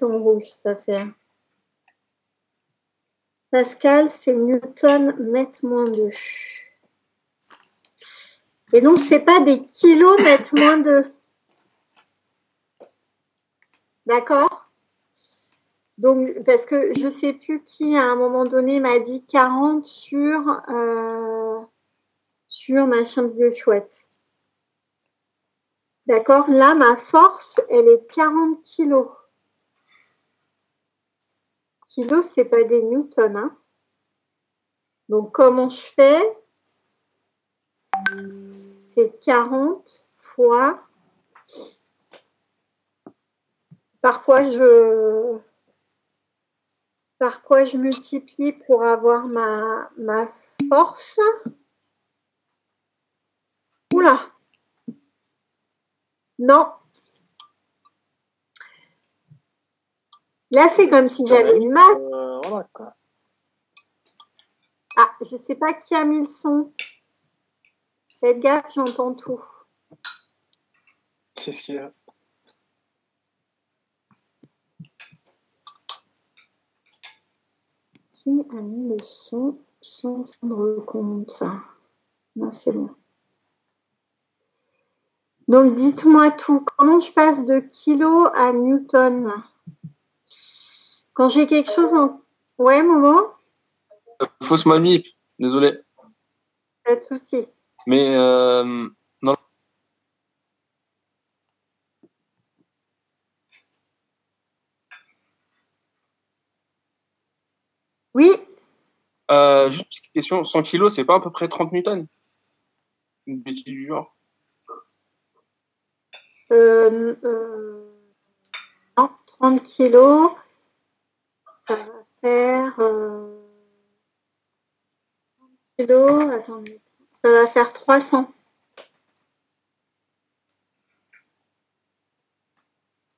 piston rouge, ça fait. Pascal, c'est Newton mètre moins 2. Et donc, ce n'est pas des kilos mètre moins 2. D'accord? Donc, parce que je ne sais plus qui, à un moment donné, m'a dit 40 sur machin de vieux chouette. D'accord? Là, ma force, elle est de 40 kilos. Kilos, ce n'est pas des newtons. Hein? Donc, comment je fais? C'est 40 fois... Par quoi je multiplie pour avoir ma force? Oula! Non. Là, c'est comme si j'avais une masse. Voilà, quoi. Ah, je ne sais pas qui a mis le son. Faites gaffe, j'entends tout. Qu'est-ce qu'il y a? Qui a mis le son sans se rendre compte? Non, c'est bon. Donc, dites-moi tout. Comment je passe de kilo à newton? Quand j'ai quelque chose en... Ouais, Momo? Fausse manip, désolé. Pas de souci. Mais non. Oui. Juste une question, 100 kilos, c'est pas à peu près 30 newtons? Une bêtise du genre. Non, 30 kilos, ça va faire... 30 kilos, attendez, ça va faire 300.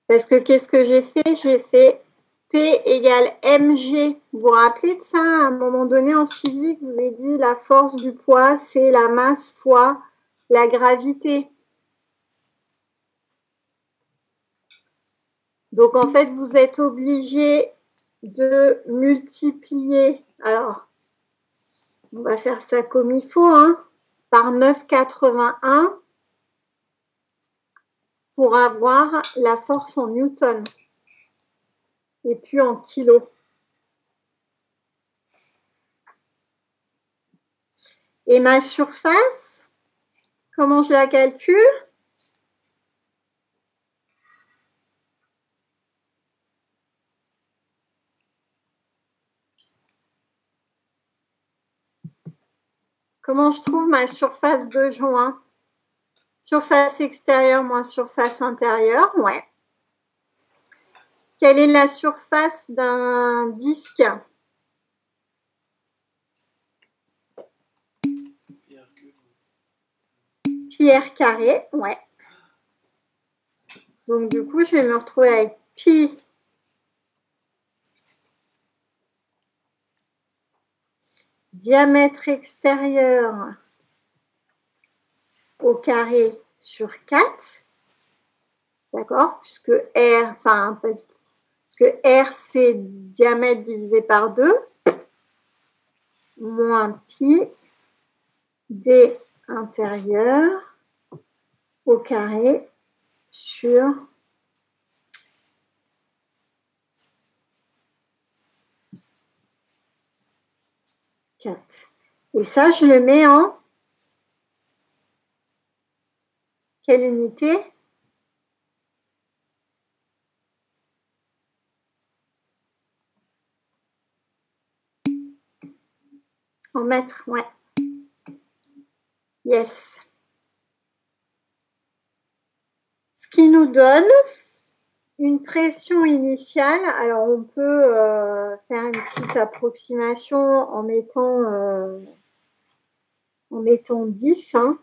Parce que qu'est-ce que j'ai fait? J'ai fait P égale mg. Vous vous rappelez de ça? À un moment donné en physique, je vous ai dit la force du poids, c'est la masse fois la gravité. Donc en fait, vous êtes obligé de multiplier. Alors, on va faire ça comme il faut, hein, par 9,81 pour avoir la force en newton et puis en kilos. Et ma surface, comment je la calcule? Comment je trouve ma surface de joint? Surface extérieure moins surface intérieure, ouais. Quelle est la surface d'un disque? Pierre carré, ouais. Donc du coup, je vais me retrouver avec pi diamètre extérieur au carré sur 4. D'accord? Puisque R, enfin, parce que R, c'est diamètre divisé par 2, moins pi d intérieur au carré sur 4. Et ça, je le mets en quelle unité? En mètres, ouais. Yes. Ce qui nous donne une pression initiale. Alors, on peut faire une petite approximation en mettant 10 hein,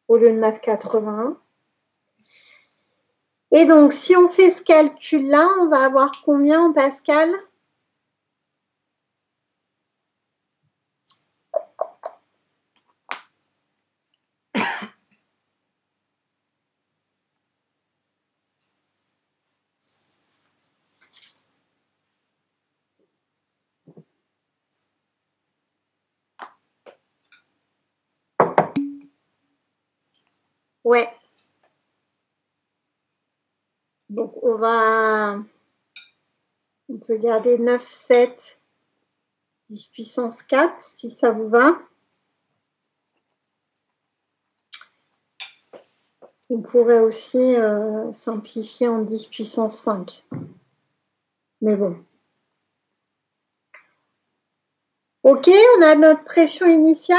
au lieu de 9,81. Et donc, si on fait ce calcul-là, on va avoir combien en Pascal? Donc, on peut garder 9, 7, 10 puissance 4, si ça vous va. On pourrait aussi simplifier en 10 puissance 5. Mais bon. Ok, on a notre pression initiale.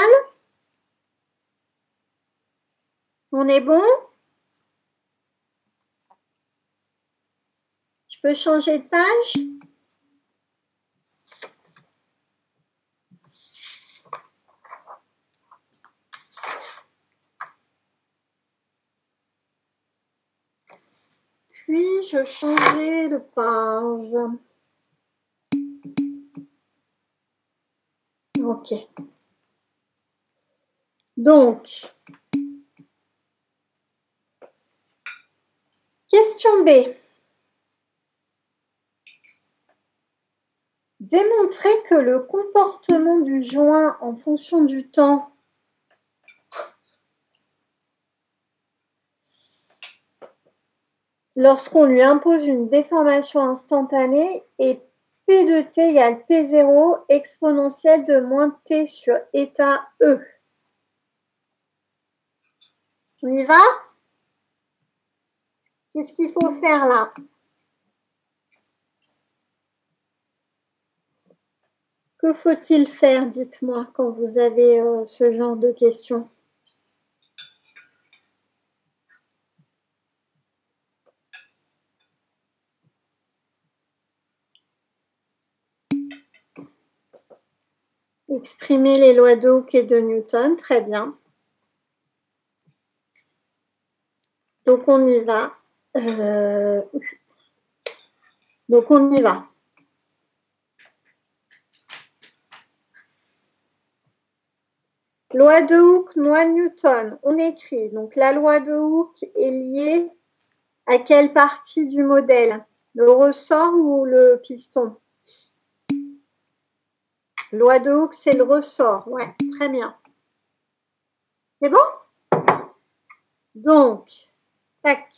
On est bon? Je peux changer de page? Puis-je changer de page? Ok. Donc, question B. Démontrer que le comportement du joint en fonction du temps lorsqu'on lui impose une déformation instantanée est P de t égale P0 exponentielle de moins t sur état E. On y va? Qu'est-ce qu'il faut faire là? Que faut-il faire, dites-moi, quand vous avez ce genre de questions? Exprimer les lois de Hooke et de Newton, très bien. Donc on y va. Donc on y va. Loi de Hooke, loi de Newton, on écrit. Donc la loi de Hooke est liée à quelle partie du modèle? Le ressort ou le piston? Loi de Hooke, c'est le ressort. Ouais, très bien. C'est bon? Donc, tac.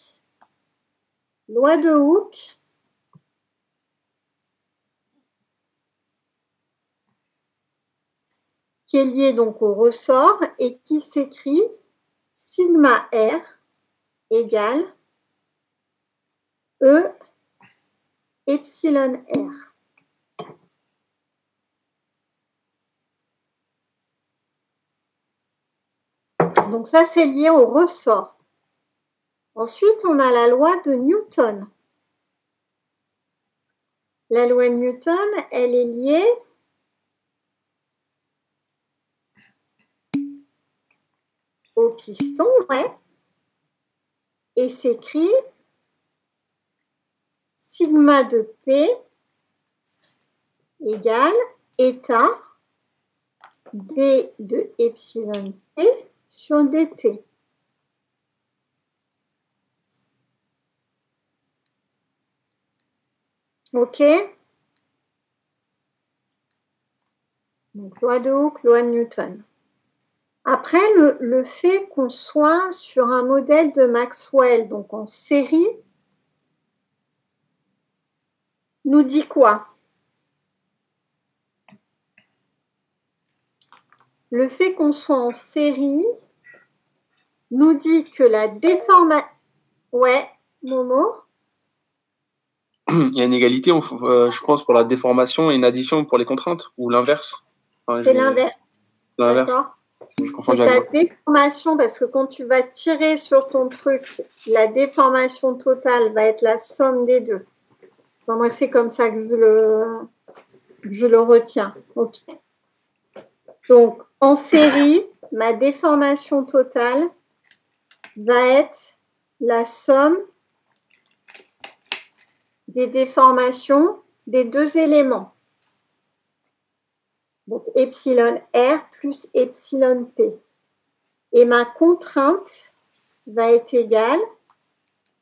Loi de Hooke. Qui est liée donc au ressort et qui s'écrit sigma R égale E epsilon R. Donc ça, c'est lié au ressort. Ensuite, on a la loi de Newton. La loi de Newton, elle est liée au piston, ouais, et s'écrit sigma de P égale état d de epsilon T sur dt. Ok? Donc, loi de Hooke, loi de Newton. Après, le fait qu'on soit sur un modèle de Maxwell, donc en série, nous dit quoi? Le fait qu'on soit en série nous dit que la déformation... Ouais, Momo? Il y a une égalité, je pense, pour la déformation et une addition pour les contraintes, ou l'inverse. Enfin, c'est l'inverse. D'accord. C'est ta déformation, parce que quand tu vas tirer sur ton truc, la déformation totale va être la somme des deux. Enfin, moi, c'est comme ça que je le retiens. Ok. Donc, en série, ma déformation totale va être la somme des déformations des deux éléments. Donc, epsilon R plus epsilon P. Et ma contrainte va être égale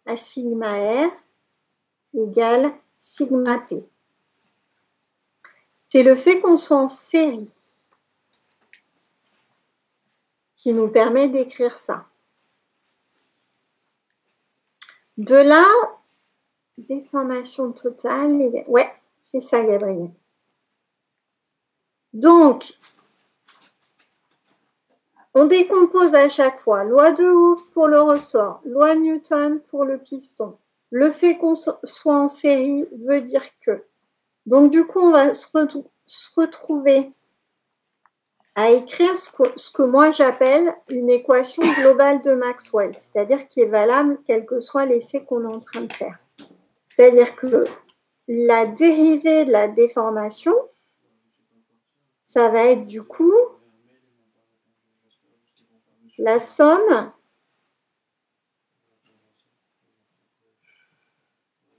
à sigma R égale sigma P. C'est le fait qu'on soit en série qui nous permet d'écrire ça. De là, Déformation totale. Ouais, c'est ça, Gabriel. Donc, on décompose à chaque fois. Loi de Hooke pour le ressort, loi de Newton pour le piston. Le fait qu'on soit en série veut dire que. Donc, du coup, on va se retrouver à écrire ce que moi j'appelle une équation globale de Maxwell, c'est-à-dire qui est valable quel que soit l'essai qu'on est en train de faire. C'est-à-dire que la dérivée de la déformation, ça va être du coup la somme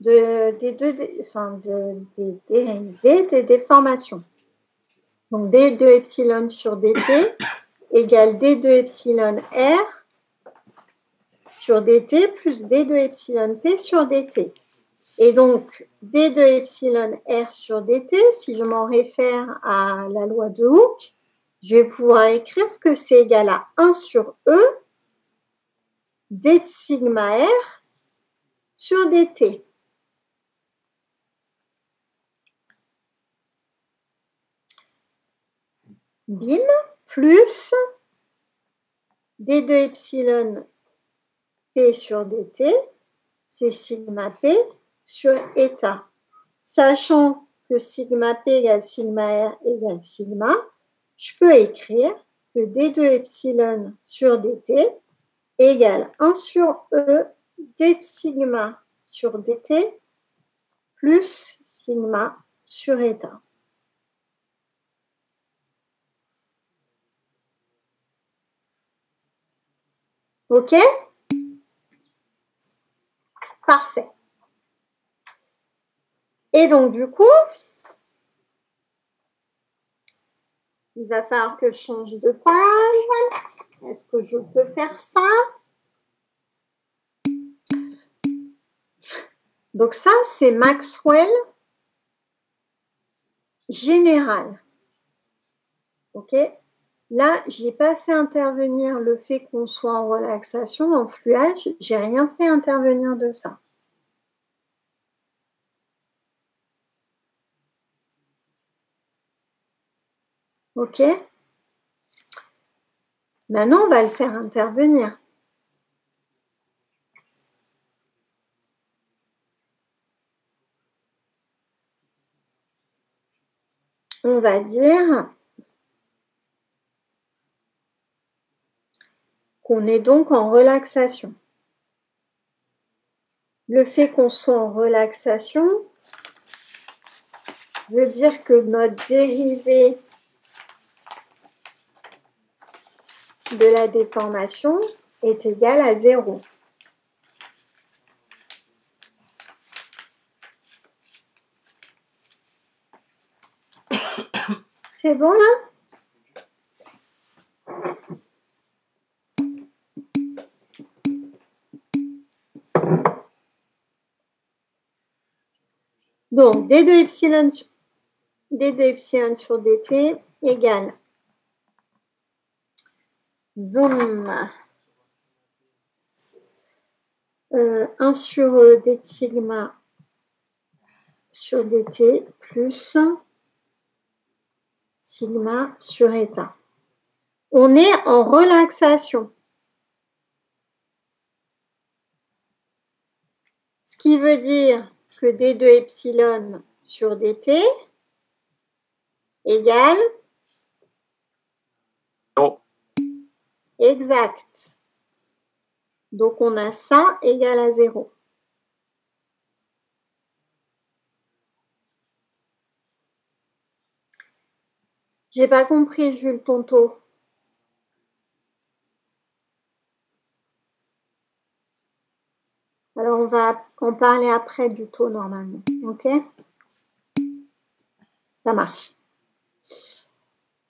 des dérivées des déformations. Donc d2 epsilon sur dt égale d2 epsilon r sur dt plus d2 epsilon p sur dt. Et donc, d2 epsilon r sur dt, si je m'en réfère à la loi de Hooke, je vais pouvoir écrire que c'est égal à 1 sur e d de sigma r sur dt. Bim, plus d2 epsilon p sur dt, c'est sigma p sur eta. Sachant que sigma p égale sigma r égale sigma, je peux écrire que d2 epsilon sur dt égale 1 sur e d de sigma sur dt plus sigma sur eta. OK? Parfait. Et donc, du coup, il va falloir que je change de page. Est-ce que je peux faire ça? Donc ça, c'est Maxwell général. OK? Là, je n'ai pas fait intervenir le fait qu'on soit en relaxation, en fluage. Je n'ai rien fait intervenir de ça. OK? Maintenant, on va le faire intervenir. On va dire qu'on est donc en relaxation. Le fait qu'on soit en relaxation veut dire que notre dérivée de la déformation est égale à 0. C'est bon là? Donc, d2 epsilon sur dt égale zoom 1 sur d de sigma sur dt plus sigma sur eta. On est en relaxation. Ce qui veut dire que d2 epsilon sur dt égale 0. Exact. Donc, on a ça égale à 0. J'ai pas compris, Jules, ton taux. Alors, on va en parler après du taux normalement. OK? Ça marche.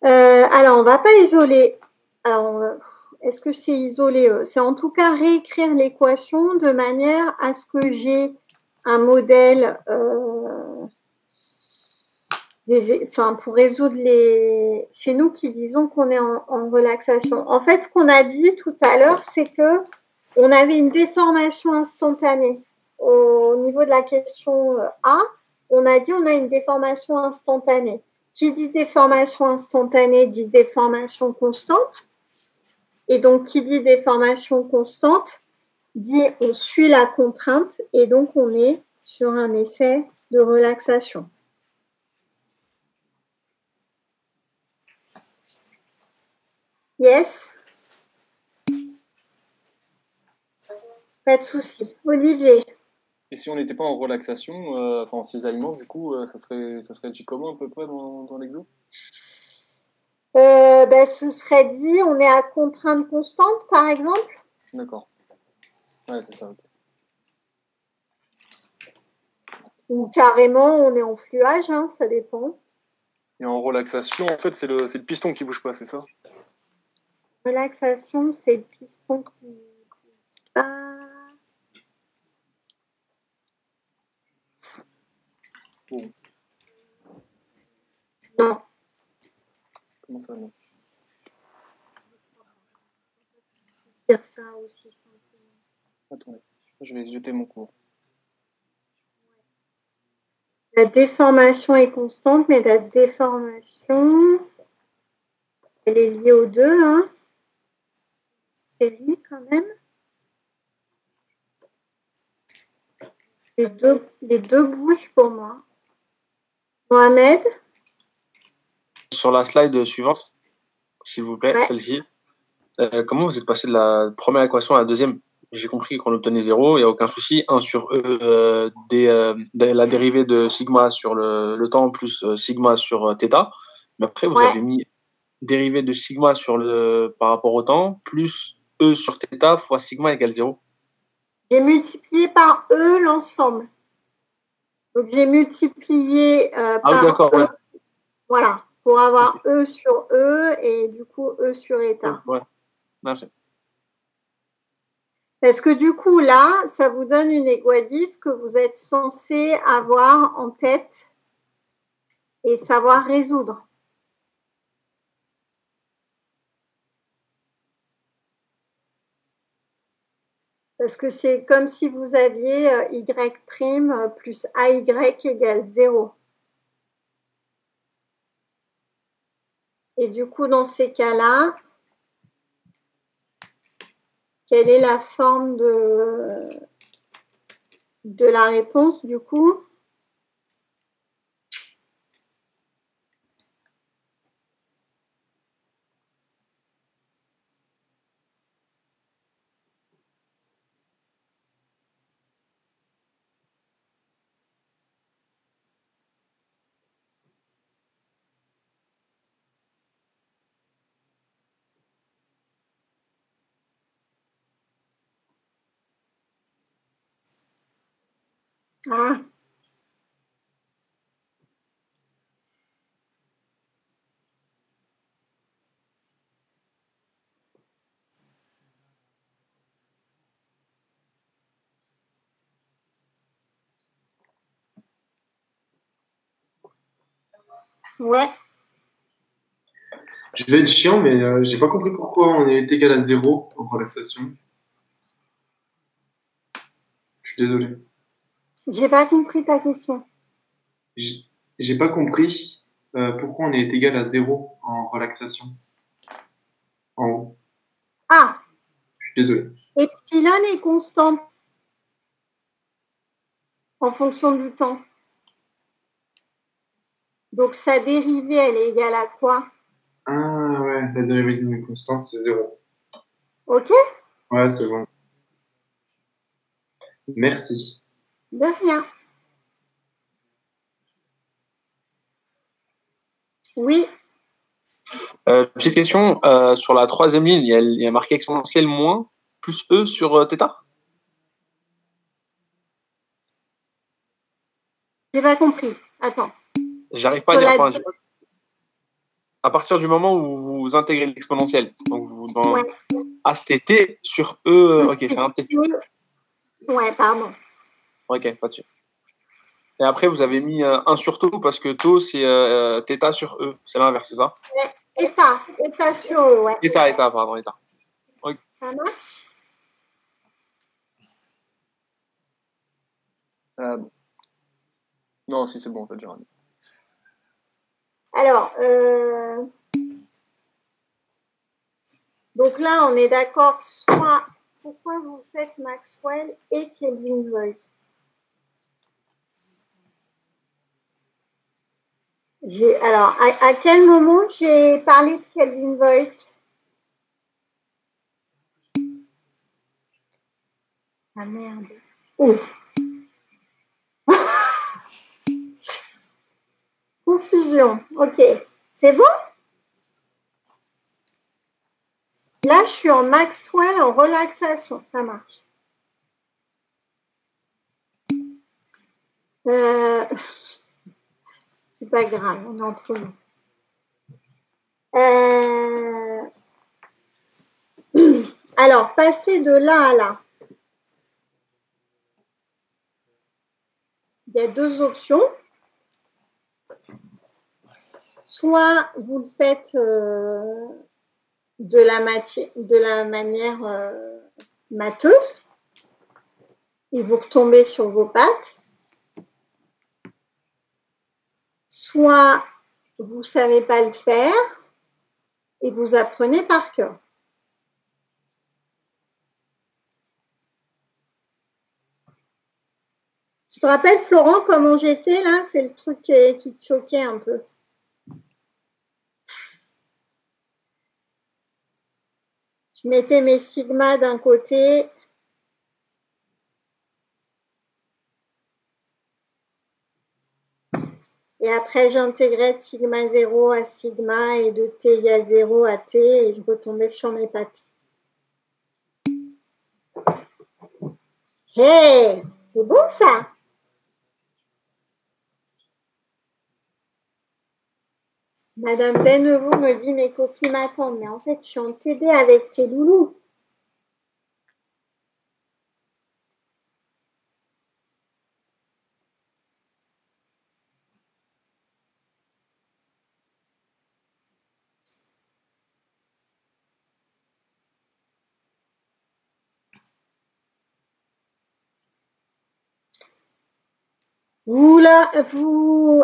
Alors, on va pas isoler. Alors, est-ce que c'est isoler? C'est en tout cas réécrire l'équation de manière à ce que j'ai un modèle pour résoudre les... C'est nous qui disons qu'on est en relaxation. En fait, ce qu'on a dit tout à l'heure, c'est que on avait une déformation instantanée. au niveau de la question A, on a dit on a une déformation instantanée. Qui dit déformation instantanée dit déformation constante. Et donc, qui dit déformation constante dit on suit la contrainte et donc on est sur un essai de relaxation. Yes? Pas de souci. Olivier? Et si on n'était pas en relaxation, enfin en cisaillement, du coup, ça serait dit comment à peu près dans l'exo? Ce serait dit, on est à contrainte constante, par exemple. D'accord. Ouais, c'est ça. Okay. Ou carrément, on est en fluage, hein, ça dépend. Et en relaxation, en fait, c'est le piston qui bouge pas, c'est ça? Relaxation, c'est le piston qui bouge pas. Bon. Non. Comment ça, non? Dire ça aussi simplement. Attendez, je vais jeter mon cours. La déformation est constante, mais la déformation, elle est liée aux deux. Hein. C'est lié quand même. Les deux bougent pour moi. Mohamed? Sur la slide suivante, s'il vous plaît, ouais. Celle-ci. Comment vous êtes passé de la première équation à la deuxième? J'ai compris qu'on obtenait 0, il n'y a aucun souci. 1 sur E, la dérivée de sigma sur le temps plus sigma sur θ. Mais après, vous avez mis dérivée de sigma par rapport au temps plus E sur θ fois sigma égale 0. J'ai multiplié par E l'ensemble. Donc, j'ai multiplié par d'accord, E. ouais. Voilà, pour avoir E sur E et du coup E sur état. Ouais, merci. Parce que du coup, là, ça vous donne une équative que vous êtes censé avoir en tête et savoir résoudre. Parce que c'est comme si vous aviez y' plus AY égale 0. Et du coup, dans ces cas-là, quelle est la forme de la réponse, du coup? Ah. Ouais. Je vais être chiant, mais j'ai pas compris pourquoi on est égal à 0 en relaxation. Je suis désolé. J'ai pas compris ta question. J'ai pas compris pourquoi on est égal à 0 en relaxation. En haut. Ah. Je suis désolé. Epsilon est constant en fonction du temps. Donc, sa dérivée, elle est égale à quoi? Ah ouais, la dérivée d'une constante, c'est 0. Ok? Ouais, c'est bon. Merci. De rien. Oui. Petite question, sur la troisième ligne, il y a marqué exponentielle moins plus E sur θ? J'ai pas compris. Attends. J'arrive pas à lire. Enfin, à partir du moment où vous intégrez l'exponentielle, donc dans ACT sur E, ok, c'est un T. Ouais, pardon. Ok, pas de souci. Et après, vous avez mis 1 sur tau parce que tau, c'est θ sur E. C'est l'inverse, c'est ça? Ouais. État sur E, ouais. État, pardon, état. Okay. Ça marche? Ah bon. Non, si c'est bon, en fait, j'ai rien dit. Alors, donc là, on est d'accord, soit pourquoi vous faites Maxwell et Kelvin Voigt? Alors, à quel moment j'ai parlé de Kelvin Voigt? Ah merde. Oh. Confusion. Ok. C'est bon? Là, je suis en Maxwell en relaxation. Ça marche. C'est pas grave, on est entre nous. Alors, passer de là à là. Il y a deux options. Soit vous le faites de la manière mateuse et vous retombez sur vos pattes. Soit vous ne savez pas le faire et vous apprenez par cœur. Tu te rappelles, Florent, comment j'ai fait là? C'est le truc qui te choquait un peu. Je mettais mes sigmas d'un côté. Et après, j'intégrais de sigma 0 à sigma et de t égale 0 à t et je retombais sur mes pattes. Hey, c'est bon ça! Madame Benevaux me dit mes copies m'attendent, mais en fait, je suis en TD avec tes loulous.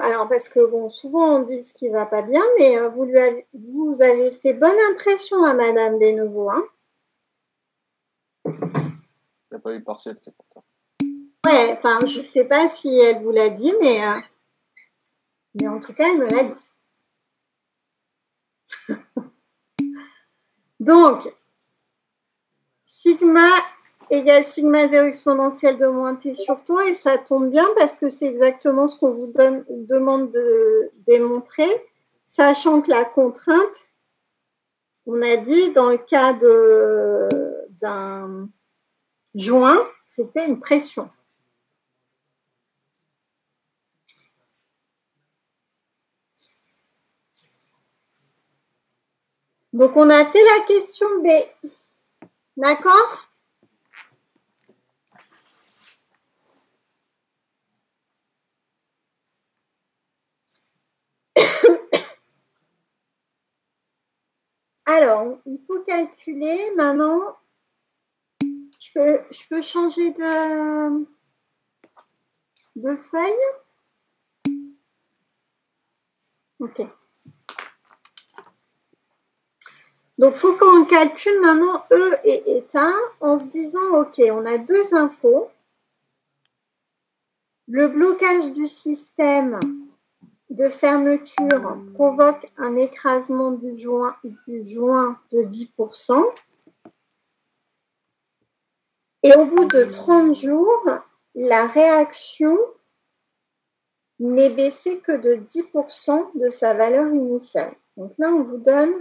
Alors parce que bon, souvent on dit ce qui va pas bien, mais vous avez fait bonne impression à Madame Benevaux, hein? T'as pas eu le partiel, c'est pour ça. Ouais, enfin, je sais pas si elle vous l'a dit, mais en tout cas, elle me l'a dit. Donc, sigma égale sigma 0 exponentielle de moins t sur toi, et ça tombe bien parce que c'est exactement ce qu'on vous demande de démontrer, sachant que la contrainte, on a dit dans le cas d'un joint, c'était une pression. Donc, on a fait la question B. D'accord ? Alors, il faut calculer maintenant. Je peux changer de feuille? Ok. Donc, il faut qu'on calcule maintenant E et état en se disant, ok, on a deux infos. Le blocage du système de fermeture provoque un écrasement du joint de 10%. Et au bout de 30 jours, la réaction n'est baissée que de 10% de sa valeur initiale. Donc là, on vous donne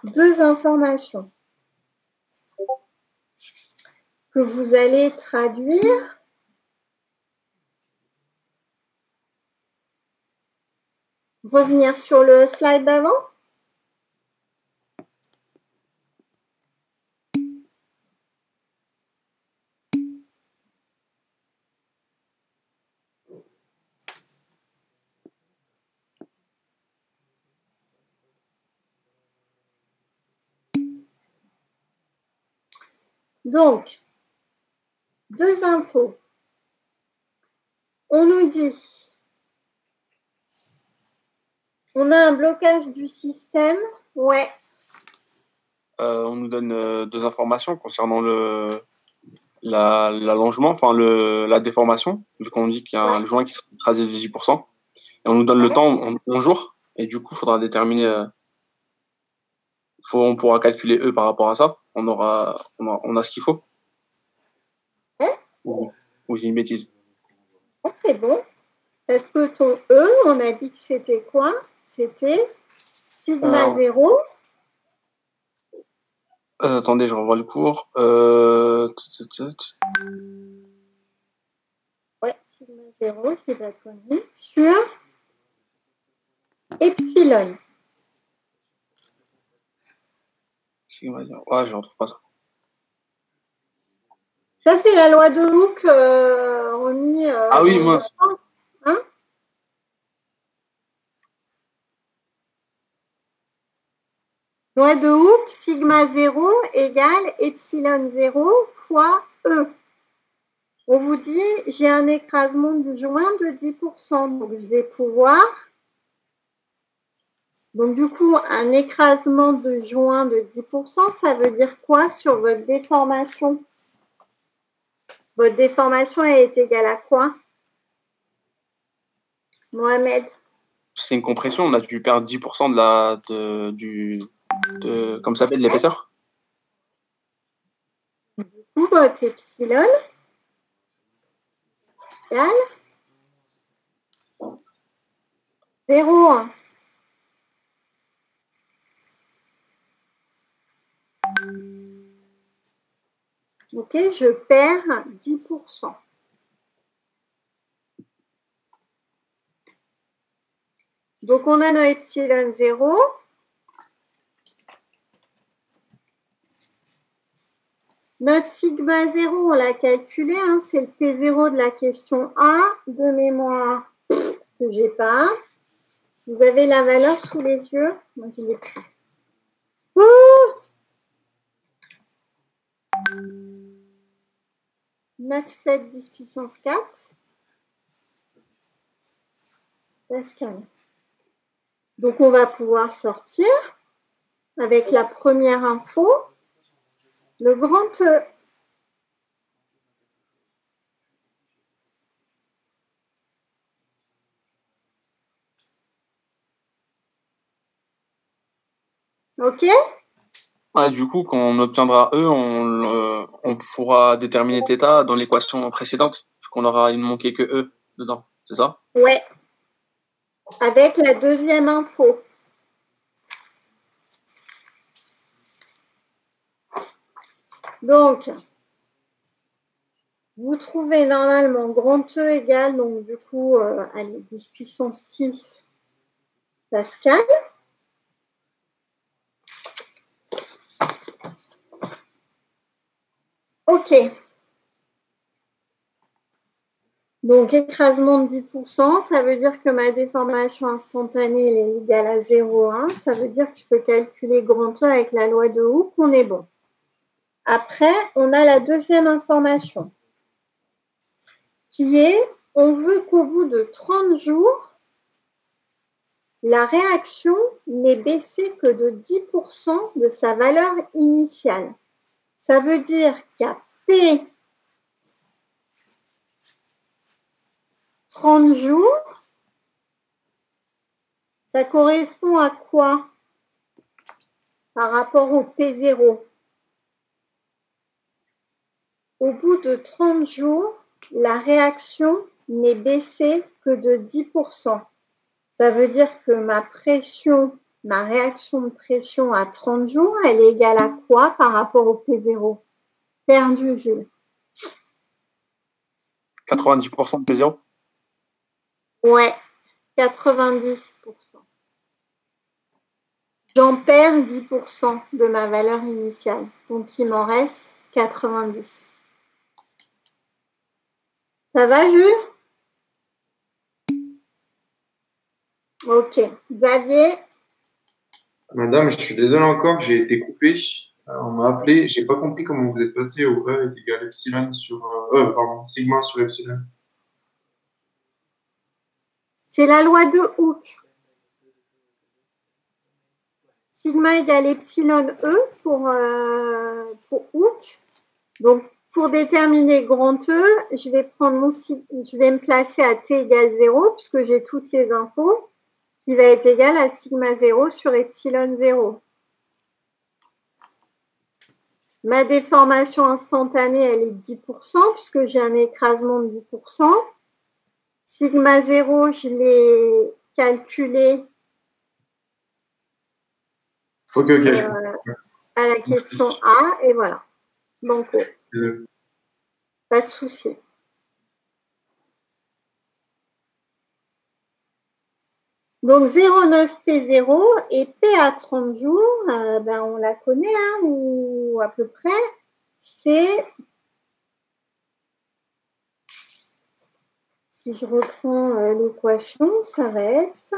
deux informations que vous allez traduire. Revenir sur le slide d'avant. Donc, deux infos. on nous dit, on a un blocage du système. Ouais. On nous donne deux informations concernant l'allongement, enfin la déformation, vu qu'on dit qu'il y a un joint qui s'est écrasé de 18%. Et on nous donne le temps en jours. Et du coup, il faudra déterminer. On pourra calculer E par rapport à ça. On a ce qu'il faut. Ou j'ai une bêtise. C'est bon. Parce que ton E, on a dit que c'était quoi? C'était sigma 0. Attendez, je revois le cours. Ouais, sigma 0, je l'ai pas connu. Sur epsilon. Sigma 0. Ouais, je ne retrouve pas ça. Ça, c'est la loi de Hooke remis. Ah oui, mince. Hein? Loi de Hooke, sigma 0 égale epsilon 0 fois E. On vous dit, j'ai un écrasement du joint de 10%. Donc, je vais pouvoir... Donc, du coup, un écrasement de joint de 10%, ça veut dire quoi sur votre déformation? Votre déformation est égale à quoi? Mohamed? C'est une compression, on a dû perdre 10% comme ça s'appelle, de l'épaisseur. Du coup, votre epsilon égale 0,1. Ok, je perds 10%. Donc, on a nos epsilon 0. Notre sigma 0, on l'a calculé, hein, c'est le P0 de la question A, de mémoire que j'ai pas. Vous avez la valeur sous les yeux? Moi, je l'ai plus. 9, 7, 10 puissance 4. Pascal. Donc, on va pouvoir sortir avec la première info, le grand E. Ok? Ouais, du coup, quand on obtiendra E, on pourra déterminer θ dans l'équation précédente, vu qu'on aura il ne manquait que E dedans, c'est ça? Ouais. Avec la deuxième info. Donc, vous trouvez normalement grand E égale, donc du coup, allez, 10 puissance 6 Pascal. Ok. Donc, écrasement de 10%, ça veut dire que ma déformation instantanée elle est égale à 0,1. Ça veut dire que je peux calculer grand E avec la loi de Hooke, on est bon. Après, on a la deuxième information qui est, on veut qu'au bout de 30 jours, la réaction n'ait baissé que de 10% de sa valeur initiale. Ça veut dire qu'à P 30 jours, ça correspond à quoi par rapport au P0? Au bout de 30 jours, la réaction n'est baissée que de 10%. Ça veut dire que ma réaction de pression à 30 jours, elle est égale à quoi par rapport au P0? Perdu, Jules. 90% de P0? Ouais, 90%. J'en perds 10% de ma valeur initiale. Donc, il m'en reste 90. Ça va, Jules? Ok. Xavier? Madame, je suis désolé encore, j'ai été coupé. On m'a appelé, j'ai pas compris comment vous êtes passé au E est égal epsilon sur pardon, sigma sur epsilon. C'est la loi de Hooke. Sigma égale epsilon E pour Hooke. Donc, pour déterminer grand E, je vais me placer à T égale 0, puisque j'ai toutes les infos, qui va être égal à sigma 0 sur epsilon 0. Ma déformation instantanée, elle est 10%, puisque j'ai un écrasement de 10%. Sigma 0, je l'ai calculé à la question A, et voilà. Banco. Pas de souci. Donc 0,9P0 et P à 30 jours, on la connaît, hein, ou à peu près, c'est, si je reprends l'équation, ça va être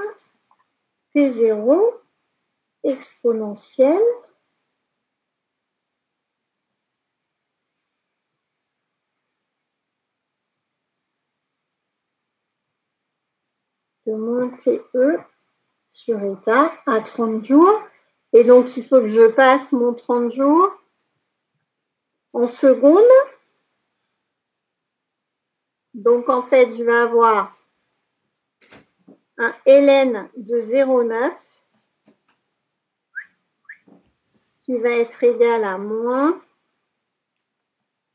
P0 exponentielle de moins TE sur état à 30 jours. Et donc, il faut que je passe mon 30 jours en secondes. Donc, en fait, je vais avoir un ln de 0,9 qui va être égal à moins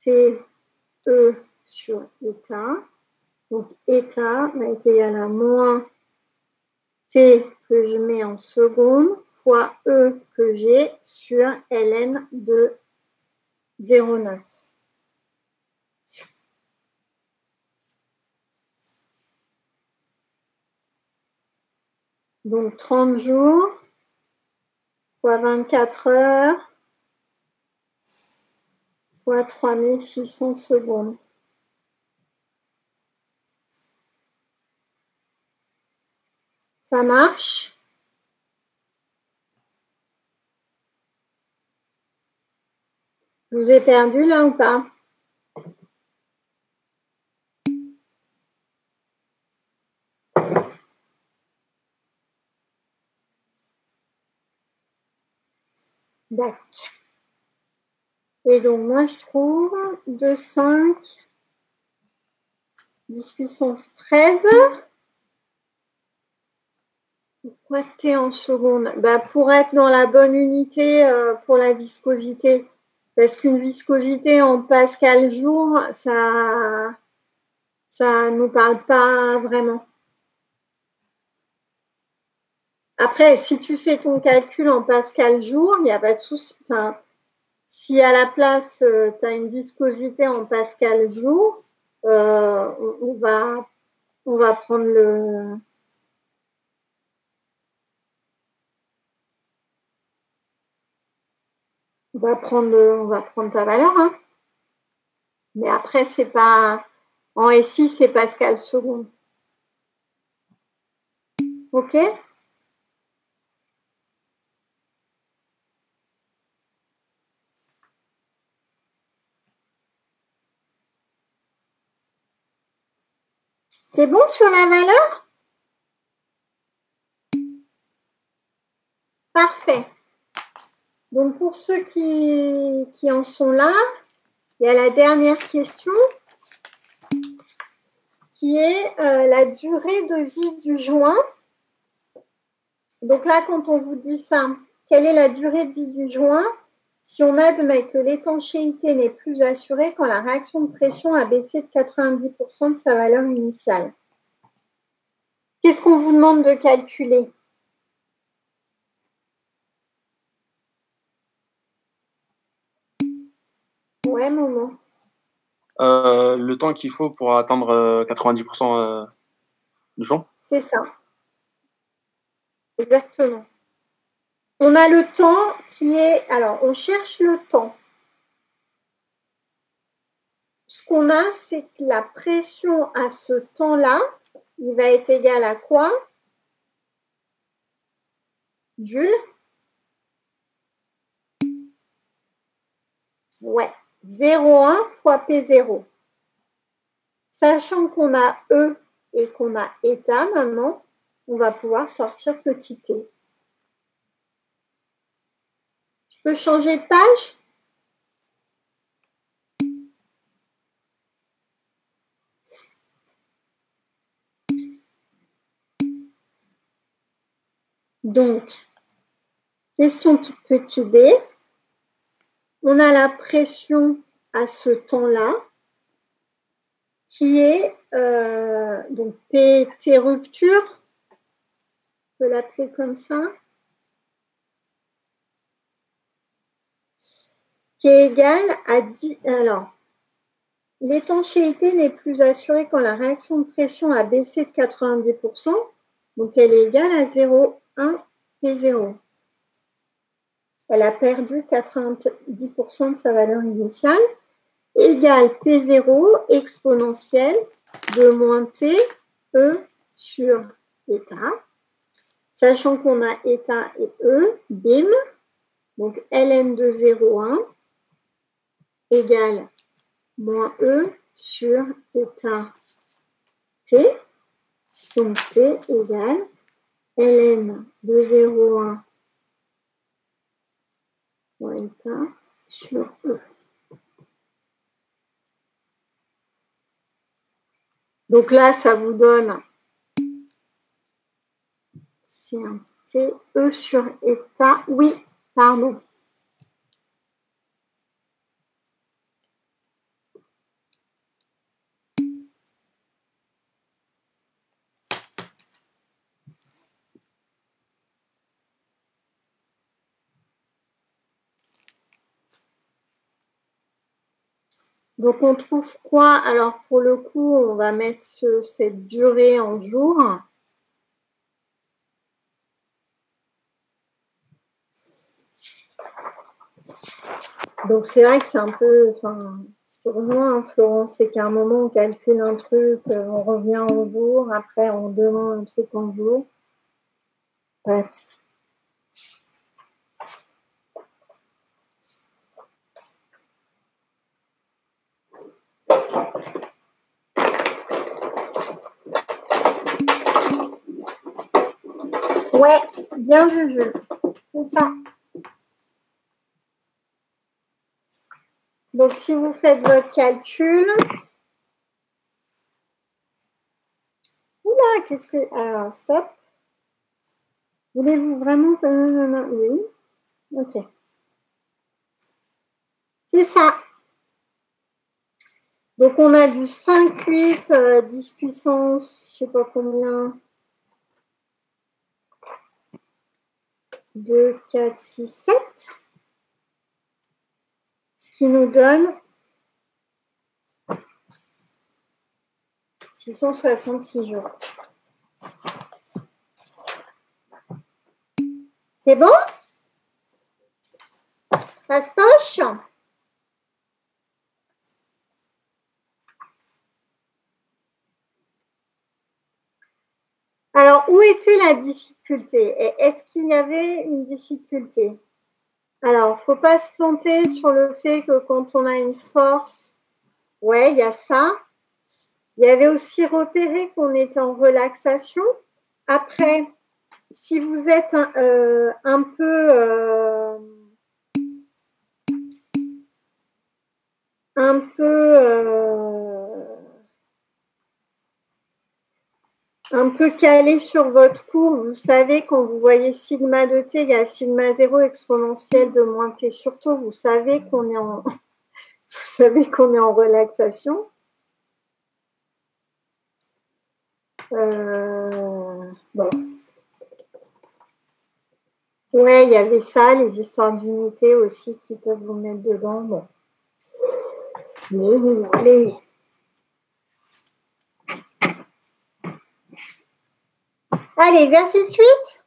TE sur état. Donc, état va être égal à moins T que je mets en secondes fois E que j'ai sur ln de 0,9. Donc 30 jours fois 24 heures fois 3600 secondes. Ça marche? Je vous ai perdu là ou pas? D'accord. Et donc, moi, je trouve 2, 5, 10 puissance 13. Pourquoi T en secondes? Pour être dans la bonne unité pour la viscosité. Parce qu'une viscosité en pascal jour, ça nous parle pas vraiment. Après, si tu fais ton calcul en pascal jour, il n'y a pas de souci. Enfin, si à la place, tu as une viscosité en pascal jour, on va prendre le... On va prendre ta valeur. Hein. Mais après, c'est pas... En SI, c'est pascal seconde. OK? C'est bon sur la valeur? Parfait. Donc, pour ceux qui en sont là, il y a la dernière question qui est la durée de vie du joint. Donc là, quand on vous dit ça, quelle est la durée de vie du joint si on admet que l'étanchéité n'est plus assurée quand la réaction de pression a baissé de 90% de sa valeur initiale? Qu'est-ce qu'on vous demande de calculer? Ouais, Momo. Le temps qu'il faut pour atteindre 90% du champ. C'est ça. Exactement. On a le temps qui est... Alors, on cherche le temps. Ce qu'on a, c'est que la pression à ce temps-là, il va être égal à quoi? Jules? Ouais. 0,1 fois P0. Sachant qu'on a E et qu'on a état maintenant, on va pouvoir sortir petit t. Je peux changer de page? Donc, question tout petit d. On a la pression à ce temps-là qui est donc PT rupture, on peut l'appeler comme ça, qui est égale à 10. Alors, l'étanchéité n'est plus assurée quand la réaction de pression a baissé de 90%, donc elle est égale à 0,1 P0. Elle a perdu 90% de sa valeur initiale, égale P0 exponentielle de moins T, E sur état. Sachant qu'on a état et E, bim, donc ln de 0,1 égale moins E sur état T, donc T égale ln de 0,1 moins état sur E. Donc là, ça vous donne, c'est un T, E sur état, oui, pardon. Donc, on trouve quoi? Alors, pour le coup, on va mettre cette durée en jours. Donc, c'est vrai que c'est un peu... Enfin, je te rejoins, hein, Florence, c'est qu'à un moment, on calcule un truc, on revient en jours, après, on demande un truc en jours. Bref. Ouais, bien vu, Jules. C'est ça. Donc, si vous faites votre calcul... Oula, qu'est-ce que... Alors, stop. Voulez-vous vraiment... Oui. Ok. C'est ça. Donc, on a du 5, 8, 10 puissance, je ne sais pas combien. 2, 4, 6, 7. Ce qui nous donne 666 jours. C'est bon? Fastoche? Alors, où était la difficulté? Est-ce qu'il y avait une difficulté? Alors, il ne faut pas se planter sur le fait que quand on a une force, ouais, il y a ça. Il y avait aussi repéré qu'on était en relaxation. Après, si vous êtes un peu calé sur votre cours, vous savez, quand vous voyez sigma de t égale sigma 0 exponentielle de moins t sur tau, vous savez qu'on est en, relaxation. Bon. Ouais, il y avait ça, les histoires d'unité aussi qui peuvent vous mettre dedans. Bon. Mais allez. Allez, exercice 8.